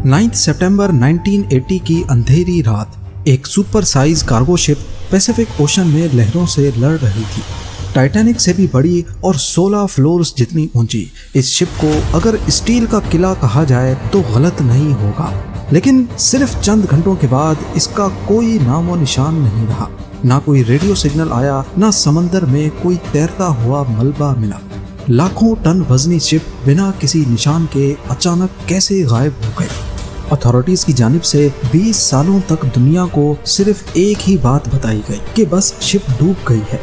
9 सितंबर 1980 की अंधेरी रात एक super size cargo ship Pacific ocean में लहरों से लड़ रही थी। टाइटैनिक से भी बड़ी और 16 फ्लोर्स जितनी ऊंची इस शिप को अगर स्टील का किला कहा जाए तो गलत नहीं होगा, लेकिन सिर्फ चंद घंटों के बाद इसका कोई नामो निशान नहीं रहा। ना कोई रेडियो सिग्नल आया, ना समंदर में कोई तैरता हुआ मलबा मिला। लाखों टन वजनी शिप बिना किसी निशान के अचानक कैसे गायब हो गई। अथॉरिटीज की जानिब से 20 सालों तक दुनिया को सिर्फ एक ही बात बताई गई कि बस शिप डूब गई है,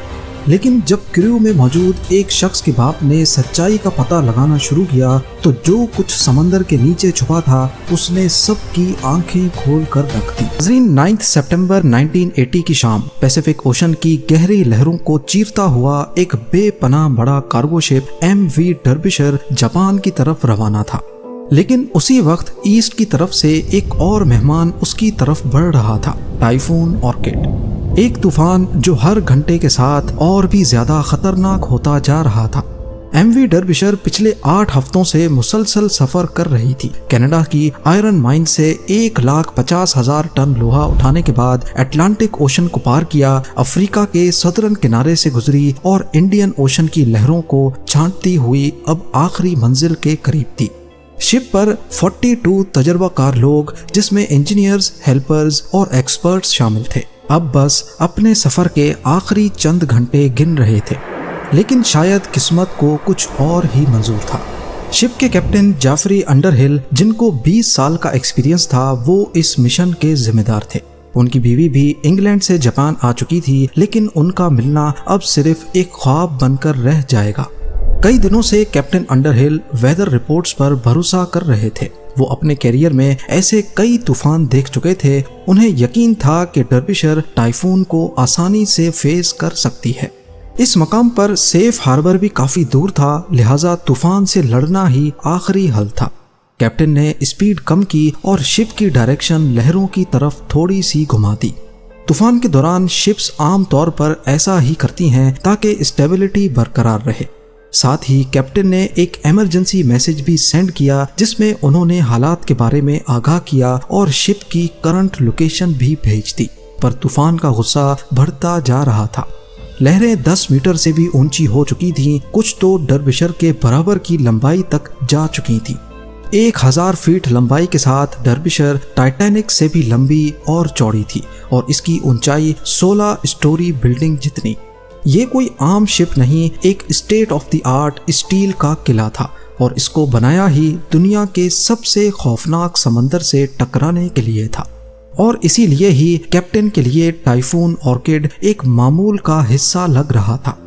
लेकिन जब क्रू में मौजूद एक शख्स के बाप ने सच्चाई का पता लगाना शुरू किया तो जो कुछ समंदर के नीचे छुपा था उसने सबकी आंखें खोल कर रख दी। 9 सितंबर 1980 की शाम पैसिफिक ओशन की गहरी लहरों को चीरता हुआ एक बेपनाह बड़ा कार्गो शिप MV डर्बिशर जापान की तरफ रवाना था, लेकिन उसी वक्त ईस्ट की तरफ से एक और मेहमान उसकी तरफ बढ़ रहा था, टाइफून ऑर्किड। एक तूफान जो हर घंटे के साथ और भी ज्यादा खतरनाक होता जा रहा था। MV डर्बिशर पिछले 8 हफ्तों से मुसलसल सफर कर रही थी। कनाडा की आयरन माइन से 1,50,000 टन लोहा उठाने के बाद अटलांटिक ओशन को पार किया, अफ्रीका के सदर्न किनारे से गुजरी और इंडियन ओशन की लहरों को छांटती हुई अब आखिरी मंजिल के करीब थी। शिप पर 42 तजर्बाकार लोग, जिसमें इंजीनियर्स, हेल्पर्स और एक्सपर्ट्स शामिल थे, अब बस अपने सफर के आखिरी चंद घंटे गिन रहे थे। लेकिन शायद किस्मत को कुछ और ही मंजूर था। शिप के कैप्टन जाफरी अंडरहिल, जिनको 20 साल का एक्सपीरियंस था, वो इस मिशन के जिम्मेदार थे। उनकी बीवी भी इंग्लैंड से जापान आ चुकी थी, लेकिन उनका मिलना अब सिर्फ एक ख्वाब बनकर रह जाएगा। कई दिनों से कैप्टन अंडरहिल वेदर रिपोर्ट्स पर भरोसा कर रहे थे। वो अपने कैरियर में ऐसे कई तूफान देख चुके थे। उन्हें यकीन था कि डर्बिशर टाइफून को आसानी से फेस कर सकती है। इस मकाम पर सेफ हार्बर भी काफी दूर था, लिहाजा तूफान से लड़ना ही आखिरी हल था। कैप्टन ने स्पीड कम की और शिप की डायरेक्शन लहरों की तरफ थोड़ी सी घुमा दी। तूफान के दौरान शिप्स आम तौर पर ऐसा ही करती हैं ताकि स्टेबिलिटी बरकरार रहे। साथ ही कैप्टन ने एक इमरजेंसी मैसेज भी सेंड किया, जिसमें उन्होंने हालात के बारे में आगाह किया और शिप की करंट लोकेशन भी भेज दी। पर तूफान का गुस्सा बढ़ता जा रहा था। लहरें 10 मीटर से भी ऊंची हो चुकी थीं, कुछ तो डर्बिशर के बराबर की लंबाई तक जा चुकी थी। 1000 फीट लंबाई के साथ डर्बिशर टाइटैनिक से भी लंबी और चौड़ी थी और इसकी ऊंचाई 16 स्टोरी बिल्डिंग जितनी। ये कोई आम शिप नहीं, एक state of the art steel का किला था और इसको बनाया ही दुनिया के सबसे खौफनाक समंदर से टकराने के लिए था। और इसीलिए ही कैप्टन के लिए टाइफून ऑर्किड एक मामूल का हिस्सा लग रहा था।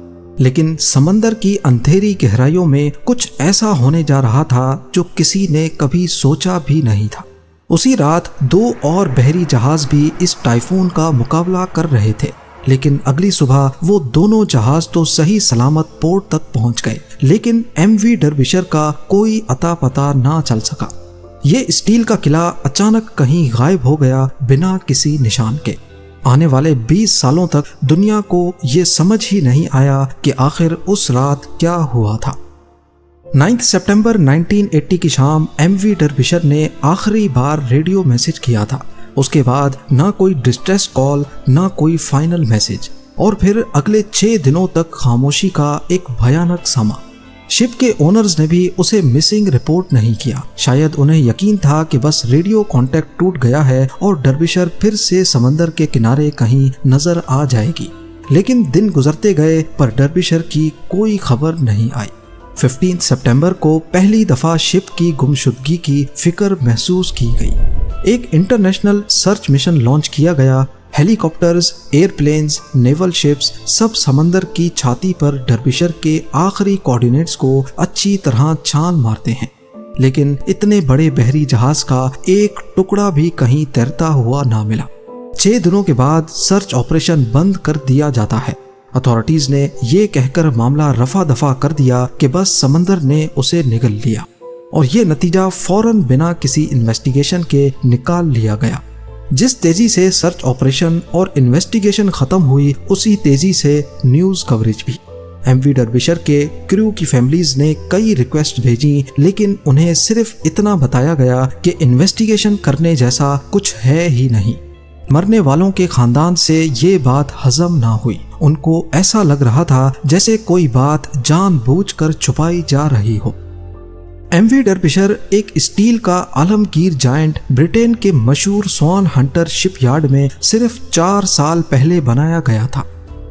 लेकिन समंदर की अंधेरी गहराइयों में कुछ ऐसा होने जा रहा था जो किसी ने कभी सोचा भी नहीं था। उसी रात 2 और बहरी जहाज भी इस टाइफून का मुकाबला कर रहे थे, लेकिन अगली सुबह वो दोनों जहाज तो सही सलामत पोर्ट तक पहुंच गए, लेकिन MV डर्बिशर का कोई अता पता ना चल सका। ये स्टील का किला अचानक कहीं गायब हो गया बिना किसी निशान के। आने वाले 20 सालों तक दुनिया को ये समझ ही नहीं आया कि आखिर उस रात क्या हुआ था। 9 सितंबर 1980 की शाम MV डर्बिशर ने आखिरी बार रेडियो मैसेज किया था। उसके बाद ना कोई डिस्ट्रेस कॉल, ना कोई फाइनल मैसेज, और फिर अगले 6 दिनों तक खामोशी का एक भयानक समा। शिप के ओनर्स ने भी उसे मिसिंग रिपोर्ट नहीं किया। शायद उन्हें यकीन था कि बस रेडियो कांटेक्ट टूट गया है और डर्बिशर फिर से समंदर के किनारे कहीं नजर आ जाएगी। लेकिन दिन गुजरते गए पर डर्बिशर की कोई खबर नहीं आई। 15 सितंबर को पहली दफा शिप की गुमशुदगी की फिक्र महसूस की गई। एक इंटरनेशनल सर्च मिशन लॉन्च किया गया। हेलीकॉप्टर्स, एयरप्लेन्स, नेवल शिप्स सब समंदर की छाती पर डर्बिशर के आखिरी कोऑर्डिनेट्स को अच्छी तरह छान मारते हैं, लेकिन इतने बड़े बहरी जहाज का एक टुकड़ा भी कहीं तैरता हुआ ना मिला। 6 दिनों के बाद सर्च ऑपरेशन बंद कर दिया जाता है। अथॉरिटीज ने ये कहकर मामला रफा दफा कर दिया कि बस समंदर ने उसे निगल लिया, और ये नतीजा फौरन बिना किसी इन्वेस्टिगेशन के निकाल लिया गया। जिस तेजी से सर्च ऑपरेशन और इन्वेस्टिगेशन खत्म हुई, उसी तेजी से न्यूज कवरेज भी। एमवी डर्बिशर के क्रू की फैमिलीज ने कई रिक्वेस्ट भेजी, लेकिन उन्हें सिर्फ इतना बताया गया कि इन्वेस्टिगेशन करने जैसा कुछ है ही नहीं। मरने वालों के खानदान से ये बात हजम ना हुई। उनको ऐसा लग रहा था जैसे कोई बात जानबूझकर छुपाई जा रही हो। एमवी डर्बिशर एक स्टील का आलमगीर जायंट ब्रिटेन के मशहूर स्वान हंटर शिपयार्ड में सिर्फ 4 साल पहले बनाया गया था।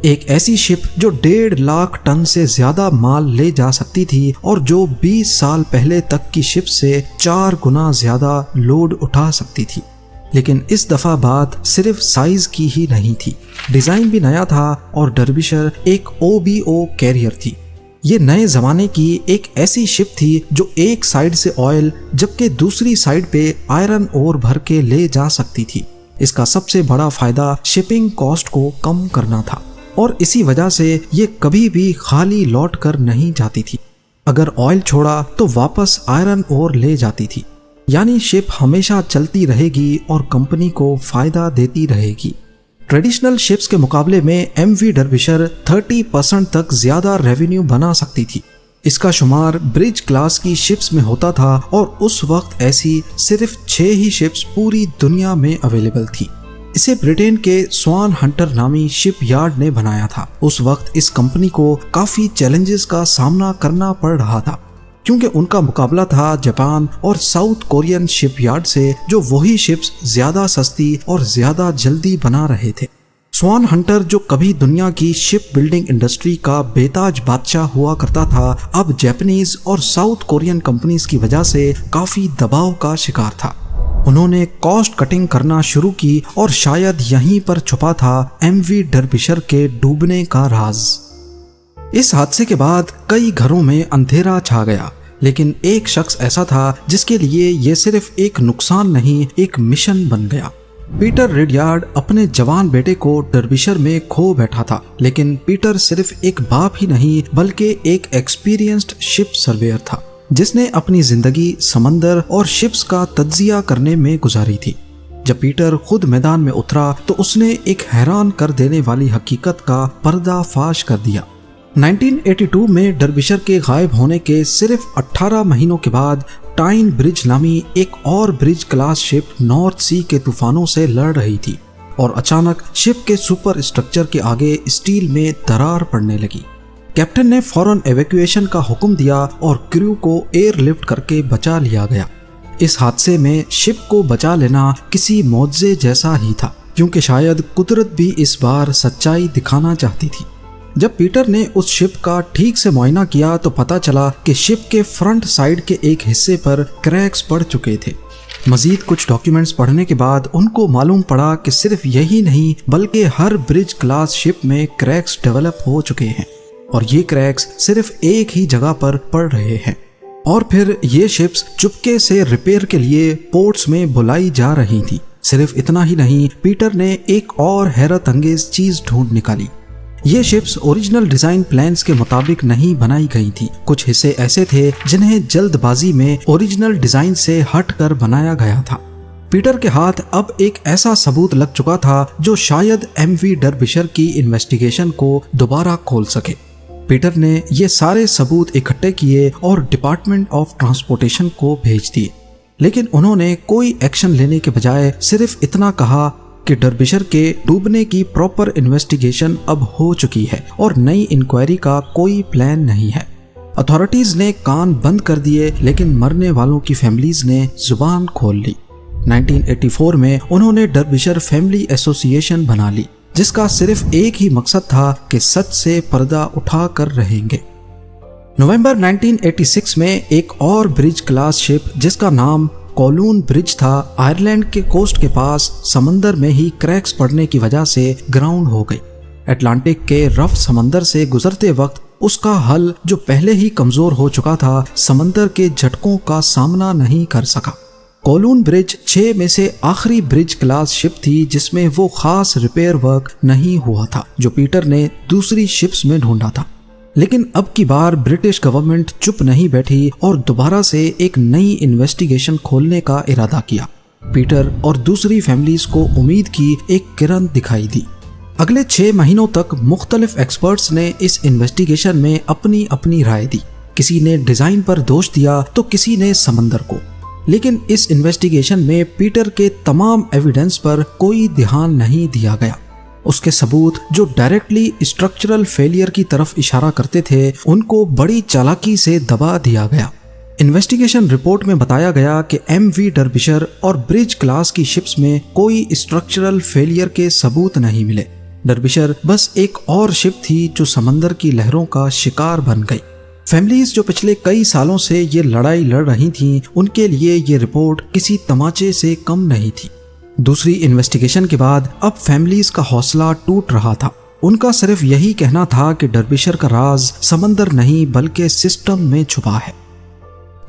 एक ऐसी शिप जो 1.5 लाख टन से ज्यादा माल ले जा सकती थी और जो 20 साल पहले तक की शिप से 4 गुना ज्यादा लोड उठा सकती थी। लेकिन इस दफा बात सिर्फ साइज की ही नहीं थी, डिजाइन भी नया था और डर्बिशर एक OBO कैरियर थी। ये नए जमाने की एक ऐसी शिप थी जो एक साइड से ऑयल जबकि दूसरी साइड पे आयरन ओर भर के ले जा सकती थी। इसका सबसे बड़ा फायदा शिपिंग कॉस्ट को कम करना था और इसी वजह से ये कभी भी खाली लौट कर नहीं जाती थी। अगर ऑयल छोड़ा तो वापस आयरन ओर ले जाती थी, यानी शिप हमेशा चलती रहेगी और कंपनी को फायदा देती रहेगी। ट्रेडिशनल शिप्स के मुकाबले में एमवी डर्बिशर 30% तक ज्यादा रेवेन्यू बना सकती थी। इसका शुमार ब्रिज क्लास की शिप्स में होता था और उस वक्त ऐसी सिर्फ 6 ही शिप्स पूरी दुनिया में अवेलेबल थी। इसे ब्रिटेन के स्वान हंटर नामी शिपयार्ड ने बनाया था। उस वक्त इस कंपनी को काफी चैलेंजेस का सामना करना पड़ रहा था, क्योंकि उनका मुकाबला था जापान और साउथ कोरियन शिपयार्ड से, जो वही शिप्स ज्यादा सस्ती और ज्यादा जल्दी बना रहे थे। स्वान हंटर, जो कभी दुनिया की शिप बिल्डिंग इंडस्ट्री का बेताज बादशाह हुआ करता था, अब जापानीज और साउथ कोरियन कंपनीज की वजह से काफी दबाव का शिकार था। उन्होंने कॉस्ट कटिंग करना शुरू की और शायद यहीं पर छुपा था एमवी डर्बिशर के डूबने का राज। इस हादसे के बाद कई घरों में अंधेरा छा गया, लेकिन एक शख्स ऐसा था जिसके लिए ये सिर्फ एक नुकसान नहीं, एक मिशन बन गया। पीटर रिडयार्ड अपने जवान बेटे को डर्बिशर में खो बैठा था, लेकिन पीटर सिर्फ एक बाप ही नहीं बल्कि एक एक्सपीरियंस्ड शिप सर्वेयर था, जिसने अपनी जिंदगी समंदर और शिप्स का तज्जिया करने में गुजारी थी। जब पीटर खुद मैदान में उतरा तो उसने एक हैरान कर देने वाली हकीकत का पर्दाफाश कर दिया। 1982 में डर्बिशर के गायब होने के सिर्फ 18 महीनों के बाद टाइन ब्रिज नामी एक और ब्रिज क्लास शिप नॉर्थ सी के तूफानों से लड़ रही थी और अचानक शिप के सुपर स्ट्रक्चर के आगे स्टील में दरार पड़ने लगी। कैप्टन ने फौरन एवैक्यूएशन का हुक्म दिया और क्रू को एयरलिफ्ट करके बचा लिया गया। इस हादसे में शिप को बचा लेना किसी मौजज़े जैसा ही था, क्योंकि शायद कुदरत भी इस बार सच्चाई दिखाना चाहती थी। जब पीटर ने उस शिप का ठीक से मुआयना किया तो पता चला कि शिप के फ्रंट साइड के एक हिस्से पर क्रैक्स पड़ चुके थे। मजीद कुछ डॉक्यूमेंट्स पढ़ने के बाद उनको मालूम पड़ा कि सिर्फ यही नहीं बल्कि हर ब्रिज क्लास शिप में क्रैक्स डेवलप हो चुके हैं और ये क्रैक्स सिर्फ एक ही जगह पर पड़ रहे हैं। और फिर ये शिप्स चुपके से रिपेयर के लिए पोर्ट्स में बुलाई जा रही थी। सिर्फ इतना ही नहीं, पीटर ने एक और हैरत अंगेज चीज ढूंढ निकाली। ये शिप्स ओरिजिनल डिजाइन प्लान्स के मुताबिक नहीं बनाई गई थी। कुछ हिस्से ऐसे थे जिन्हें जल्दबाजी में ओरिजिनल डिजाइन से हटकर बनाया गया था। पीटर के हाथ अब एक ऐसा सबूत लग चुका था जो शायद एमवी डर्बिशर की इन्वेस्टिगेशन को दोबारा खोल सके। पीटर ने ये सारे सबूत इकट्ठे किए और डिपार्टमेंट ऑफ ट्रांसपोर्टेशन को भेज दिए, लेकिन उन्होंने कोई एक्शन लेने के बजाय सिर्फ इतना कहा कि डर्बिशर के डूबने की प्रॉपर इन्वेस्टिगेशन अब हो चुकी है और नई इंक्वायरी का कोई प्लान नहीं है। अथॉरिटीज ने कान बंद कर दिए, लेकिन मरने वालों की फैमिलीज ने जुबान खोल ली। 1984 में उन्होंने डर्बिशर फैमिली एसोसिएशन बना ली, जिसका सिर्फ एक ही मकसद था कि सच से पर्दा उठा कर रहेंगे। नवंबर 1986 में एक और ब्रिज क्लास शिप जिसका नाम कोलून ब्रिज था, आयरलैंड के कोस्ट के पास समंदर में ही क्रैक्स पड़ने की वजह से ग्राउंड हो गई। अटलांटिक के रफ समंदर से गुजरते वक्त उसका हल, जो पहले ही कमजोर हो चुका था, समंदर के झटकों का सामना नहीं कर सका। कोलून ब्रिज 6 में से आखिरी ब्रिज क्लास शिप थी जिसमें वो खास रिपेयर वर्क नहीं हुआ था जो पीटर ने दूसरी शिप्स में ढूंढा था। लेकिन अब की बार ब्रिटिश गवर्नमेंट चुप नहीं बैठी और दोबारा से एक नई इन्वेस्टिगेशन खोलने का इरादा किया। पीटर और दूसरी फैमिलीज को उम्मीद की एक किरण दिखाई दी। अगले 6 महीनों तक मुख्तलिफ एक्सपर्ट्स ने इस इन्वेस्टिगेशन में अपनी अपनी राय दी। किसी ने डिजाइन पर दोष दिया तो किसी ने समंदर को। लेकिन इस इन्वेस्टिगेशन में पीटर के तमाम एविडेंस पर कोई ध्यान नहीं दिया गया। उसके सबूत जो डायरेक्टली स्ट्रक्चरल फेलियर की तरफ इशारा करते थे, उनको बड़ी चालाकी से दबा दिया गया। इन्वेस्टिगेशन रिपोर्ट में बताया गया कि MV डर्बिशर और ब्रिज क्लास की शिप्स में कोई स्ट्रक्चरल फेलियर के सबूत नहीं मिले। डर्बिशर बस एक और शिप थी जो समंदर की लहरों का शिकार बन गई। फैमिलीज जो पिछले कई सालों से ये लड़ाई लड़ रही थीं, उनके लिए ये रिपोर्ट किसी तमाचे से कम नहीं थी। दूसरी इन्वेस्टिगेशन के बाद अब फैमिलीज का हौसला टूट रहा था। उनका सिर्फ यही कहना था कि डर्बिशर का राज समंदर नहीं बल्कि सिस्टम में छुपा है।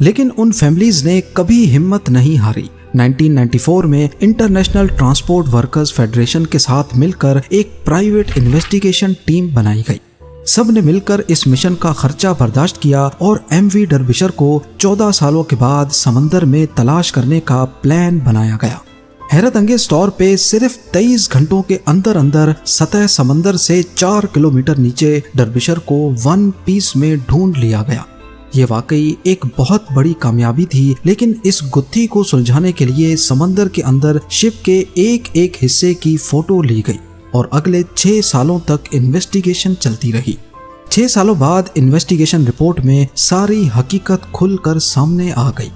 लेकिन उन फैमिलीज ने कभी हिम्मत नहीं हारी। 1994 में इंटरनेशनल ट्रांसपोर्ट वर्कर्स फेडरेशन के साथ मिलकर एक प्राइवेट इन्वेस्टिगेशन टीम बनाई गई। सब ने मिलकर इस मिशन का खर्चा बर्दाश्त किया और MV डर्बिशर को 14 सालों के बाद समंदर में तलाश करने का प्लान बनाया गया। हैरत अंगेज तौर पे सिर्फ 23 घंटों के अंदर अंदर सतह समंदर से 4 किलोमीटर नीचे डर्बिशर को वन पीस में ढूंढ लिया गया। ये वाकई एक बहुत बड़ी कामयाबी थी, लेकिन इस गुत्थी को सुलझाने के लिए समंदर के अंदर शिप के एक एक हिस्से की फोटो ली गई और अगले 6 सालों तक इन्वेस्टिगेशन चलती रही। 6 सालों बाद इन्वेस्टिगेशन रिपोर्ट में सारी हकीकत खुलकर सामने आ गई।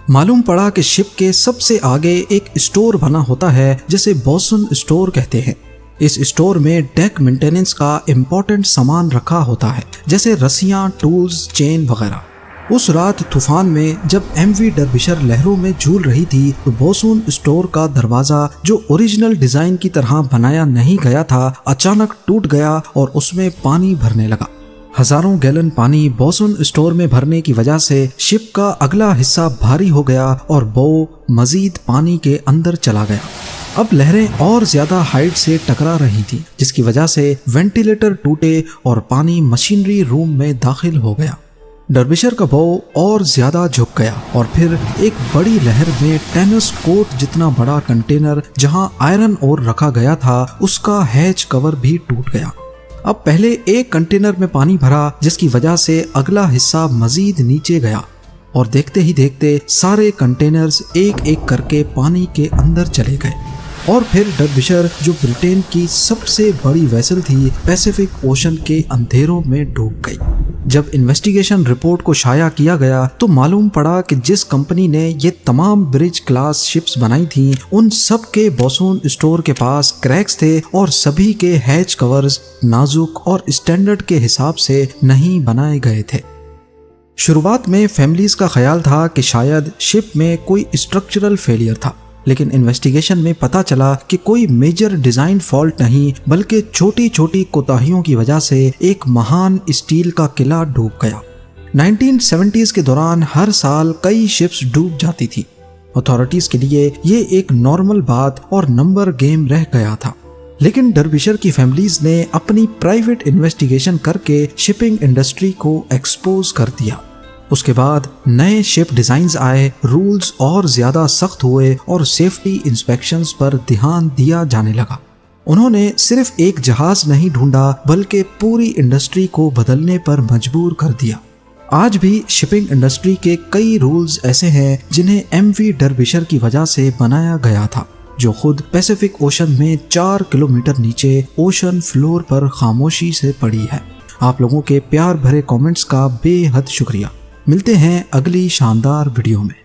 मालूम पड़ा कि शिप के सबसे आगे एक स्टोर बना होता है जिसे बोसन स्टोर कहते हैं। इस स्टोर में डेक मेंटेनेंस का इम्पोर्टेंट सामान रखा होता है, जैसे रस्सियां, टूल्स, चेन वगैरह। उस रात तूफान में जब MV डर्बिशर लहरों में झूल रही थी तो बोसून स्टोर का दरवाजा, जो ओरिजिनल डिजाइन की तरह बनाया नहीं गया था, अचानक टूट गया और उसमें पानी भरने लगा। हजारों गैलन पानी बोसून स्टोर में भरने की वजह से शिप का अगला हिस्सा भारी हो गया और बो मजीद पानी के अंदर चला गया। अब लहरें और ज्यादा हाइट से टकरा रही थी, जिसकी वजह से वेंटिलेटर टूटे और पानी मशीनरी रूम में दाखिल हो गया। डर्बिशर का बो और ज्यादा झुक गया और फिर एक बड़ी लहर में टेनिस कोर्ट जितना बड़ा कंटेनर जहां आयरन ओर रखा गया था, उसका हैच कवर भी टूट गया। अब पहले एक कंटेनर में पानी भरा, जिसकी वजह से अगला हिस्सा मजीद नीचे गया और देखते ही देखते सारे कंटेनर्स एक एक करके पानी के अंदर चले गए। और फिर डर्बिशर, जो ब्रिटेन की सबसे बड़ी वेसल थी, पैसिफिक ओशन के अंधेरों में डूब गई। जब इन्वेस्टिगेशन रिपोर्ट को शाया किया गया तो मालूम पड़ा कि जिस कंपनी ने ये तमाम ब्रिज क्लास शिप्स बनाई थी, उन सब के बोसून स्टोर के पास क्रैक्स थे और सभी के हैच कवर्स नाजुक और स्टैंडर्ड के हिसाब से नहीं बनाए गए थे। शुरुआत में फैमिलीज का ख्याल था कि शायद शिप में कोई स्ट्रक्चरल फेलियर था, लेकिन इन्वेस्टिगेशन में पता चला कि कोई मेजर डिजाइन फॉल्ट नहीं, बल्कि छोटी छोटी कोताहियों की वजह से एक महान स्टील का किला डूब गया। 1970s के दौरान हर साल कई शिप्स डूब जाती थी। अथॉरिटीज के लिए ये एक नॉर्मल बात और नंबर गेम रह गया था। लेकिन डर्बिशर की फैमिलीज ने अपनी प्राइवेट इन्वेस्टिगेशन करके शिपिंग इंडस्ट्री को एक्सपोज कर दिया। उसके बाद नए शिप डिजाइन्स आए, रूल्स और ज्यादा सख्त हुए और सेफ्टी इंस्पेक्शंस पर ध्यान दिया जाने लगा। उन्होंने सिर्फ एक जहाज नहीं ढूंढा, बल्कि पूरी इंडस्ट्री को बदलने पर मजबूर कर दिया। आज भी शिपिंग इंडस्ट्री के कई रूल्स ऐसे हैं जिन्हें MV डर्बिशर की वजह से बनाया गया था, जो खुद पैसिफिक ओशन में 4 किलोमीटर नीचे ओशन फ्लोर पर खामोशी से पड़ी है। आप लोगों के प्यार भरे कमेंट्स का बेहद शुक्रिया। मिलते हैं अगली शानदार वीडियो में।